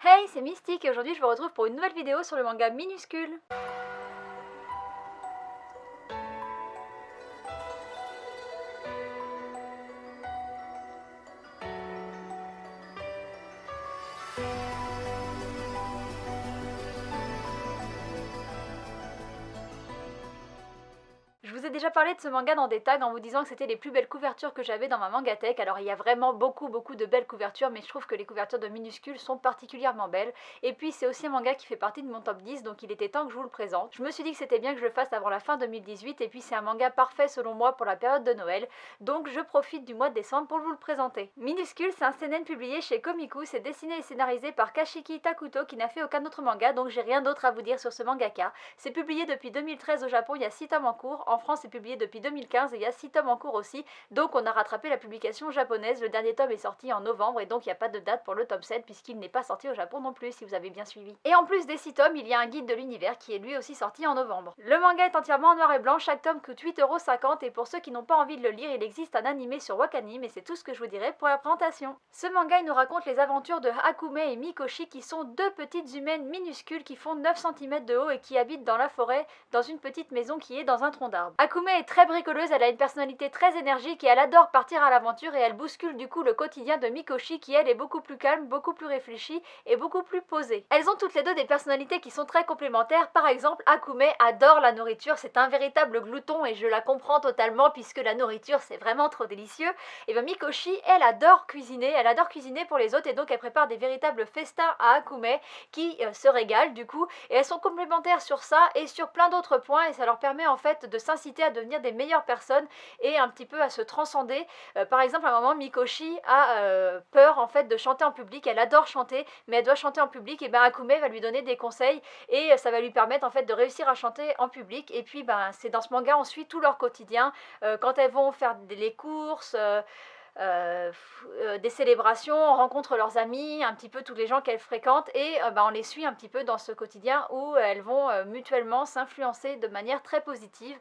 Hey, c'est Mystique et aujourd'hui je vous retrouve pour une nouvelle vidéo sur le manga Minuscule. Je vous ai déjà parlé de ce manga dans des tags en vous disant que c'était les plus belles couvertures que j'avais dans ma mangatech. Alors il y a vraiment beaucoup de belles couvertures, mais je trouve que les couvertures de Minuscule sont particulièrement belles. Et puis c'est aussi un manga qui fait partie de mon top 10, donc il était temps que je vous le présente. Je me suis dit que c'était bien que je le fasse avant la fin 2018, et puis c'est un manga parfait selon moi pour la période de Noël, donc je profite du mois de décembre pour vous le présenter. Minuscule, c'est un seinen publié chez Komiku, c'est dessiné et scénarisé par Kashiki Takuto qui n'a fait aucun autre manga, donc j'ai rien d'autre à vous dire sur ce mangaka. C'est publié depuis 2013 au Japon, il y a 6 tomes en cours. En France, c'est publié depuis 2015 et il y a 6 tomes en cours aussi, donc on a rattrapé la publication japonaise. Le dernier tome est sorti en novembre et donc il n'y a pas de date pour le tome 7 puisqu'il n'est pas sorti au Japon non plus, si vous avez bien suivi. Et en plus des 6 tomes, il y a un guide de l'univers qui est lui aussi sorti en novembre. Le manga est entièrement en noir et blanc, chaque tome coûte 8,50 € et pour ceux qui n'ont pas envie de le lire, il existe un animé sur Wakanim et c'est tout ce que je vous dirai pour la présentation. Ce manga, il nous raconte les aventures de Akume et Mikoshi qui sont deux petites humaines minuscules qui font 9 cm de haut et qui habitent dans la forêt dans une petite maison qui est dans un tronc d'arbre. Akume est très bricoleuse, elle a une personnalité très énergique et elle adore partir à l'aventure et elle bouscule du coup le quotidien de Mikoshi qui elle est beaucoup plus calme, beaucoup plus réfléchie et beaucoup plus posée. Elles ont toutes les deux des personnalités qui sont très complémentaires. Par exemple, Akume adore la nourriture, c'est un véritable glouton et je la comprends totalement puisque la nourriture c'est vraiment trop délicieux. Et bien Mikoshi, elle adore cuisiner pour les autres et donc elle prépare des véritables festins à Akume qui se régale du coup, et elles sont complémentaires sur ça et sur plein d'autres points et ça leur permet en fait de s'inciter à devenir des meilleures personnes et un petit peu à se transcender. Par exemple, à un moment, Mikoshi a peur en fait de chanter en public. Elle adore chanter, mais elle doit chanter en public. Et ben Akume va lui donner des conseils et ça va lui permettre en fait de réussir à chanter en public. Et puis ben c'est dans ce manga on suit tout leur quotidien quand elles vont faire les courses. Des célébrations, on rencontre leurs amis, un petit peu tous les gens qu'elles fréquentent et on les suit un petit peu dans ce quotidien où elles vont mutuellement s'influencer de manière très positive.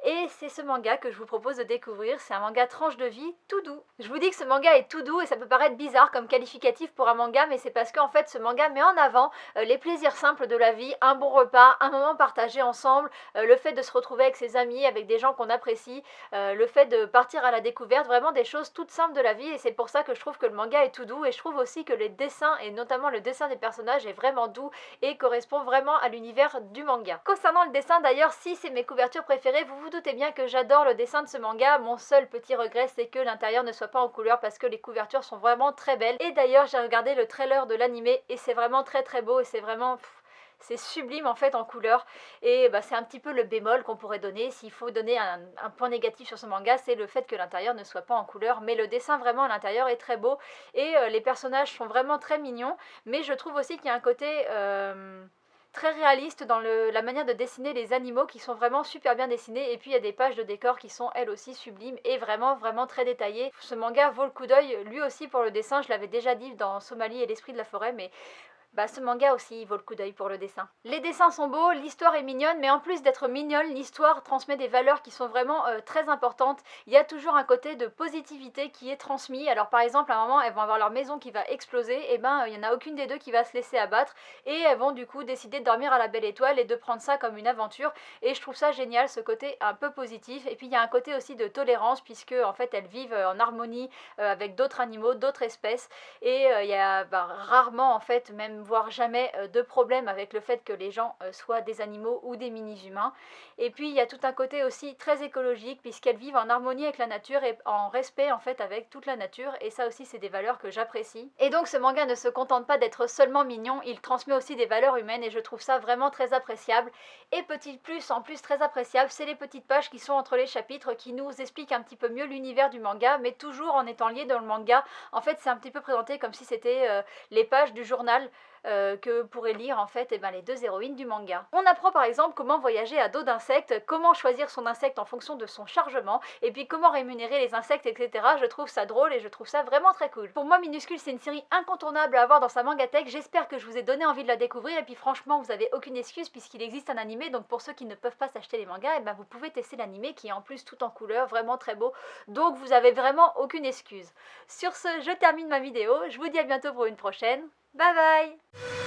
Et c'est ce manga que je vous propose de découvrir, c'est un manga tranche de vie tout doux. Je vous dis que ce manga est tout doux et ça peut paraître bizarre comme qualificatif pour un manga, mais c'est parce qu'en fait ce manga met en avant les plaisirs simples de la vie, un bon repas, un moment partagé ensemble, le fait de se retrouver avec ses amis, avec des gens qu'on apprécie, le fait de partir à la découverte, vraiment des choses toutes simples de la vie, et c'est pour ça que je trouve que le manga est tout doux et je trouve aussi que les dessins et notamment le dessin des personnages est vraiment doux et correspond vraiment à l'univers du manga. Concernant le dessin d'ailleurs, si c'est mes couvertures préférées, vous vous doutez bien que j'adore le dessin de ce manga. Mon seul petit regret c'est que l'intérieur ne soit pas en couleur parce que les couvertures sont vraiment très belles et d'ailleurs j'ai regardé le trailer de l'animé et c'est vraiment très beau et c'est vraiment... c'est sublime en fait en couleur et c'est un petit peu le bémol qu'on pourrait donner. S'il faut donner un point négatif sur ce manga, c'est le fait que l'intérieur ne soit pas en couleur, mais le dessin vraiment à l'intérieur est très beau et les personnages sont vraiment très mignons, mais je trouve aussi qu'il y a un côté très réaliste dans la manière de dessiner les animaux qui sont vraiment super bien dessinés, et puis il y a des pages de décor qui sont elles aussi sublimes et vraiment très détaillées. Ce manga vaut le coup d'œil lui aussi pour le dessin, je l'avais déjà dit dans Somalie et l'esprit de la forêt, mais ce manga aussi il vaut le coup d'œil pour le dessin. Les dessins sont beaux, l'histoire est mignonne, mais en plus d'être mignonne, l'histoire transmet des valeurs qui sont vraiment très importantes. Il y a toujours un côté de positivité qui est transmis. Alors par exemple, à un moment, elles vont avoir leur maison qui va exploser, et il n'y en a aucune des deux qui va se laisser abattre, et elles vont du coup décider de dormir à la belle étoile et de prendre ça comme une aventure, et je trouve ça génial, ce côté un peu positif. Et puis il y a un côté aussi de tolérance, puisque en fait elles vivent en harmonie avec d'autres animaux, d'autres espèces, et il y a rarement en fait, même voire jamais de problème avec le fait que les gens soient des animaux ou des mini-humains. Et puis il y a tout un côté aussi très écologique puisqu'elles vivent en harmonie avec la nature et en respect en fait avec toute la nature, et ça aussi c'est des valeurs que j'apprécie. Et donc ce manga ne se contente pas d'être seulement mignon, il transmet aussi des valeurs humaines et je trouve ça vraiment très appréciable. Et petit plus en plus très appréciable, c'est les petites pages qui sont entre les chapitres qui nous expliquent un petit peu mieux l'univers du manga, mais toujours en étant lié dans le manga. En fait c'est un petit peu présenté comme si c'était les pages du journal que pourraient lire en fait les deux héroïnes du manga. On apprend par exemple comment voyager à dos d'insectes, comment choisir son insecte en fonction de son chargement, et puis comment rémunérer les insectes, etc. Je trouve ça drôle et je trouve ça vraiment très cool. Pour moi, Minuscule c'est une série incontournable à avoir dans sa mangatech. J'espère que je vous ai donné envie de la découvrir, et puis franchement vous avez aucune excuse puisqu'il existe un animé, donc pour ceux qui ne peuvent pas s'acheter les mangas, vous pouvez tester l'animé qui est en plus tout en couleur, vraiment très beau, donc vous avez vraiment aucune excuse. Sur ce, je termine ma vidéo, je vous dis à bientôt pour une prochaine. Bye bye!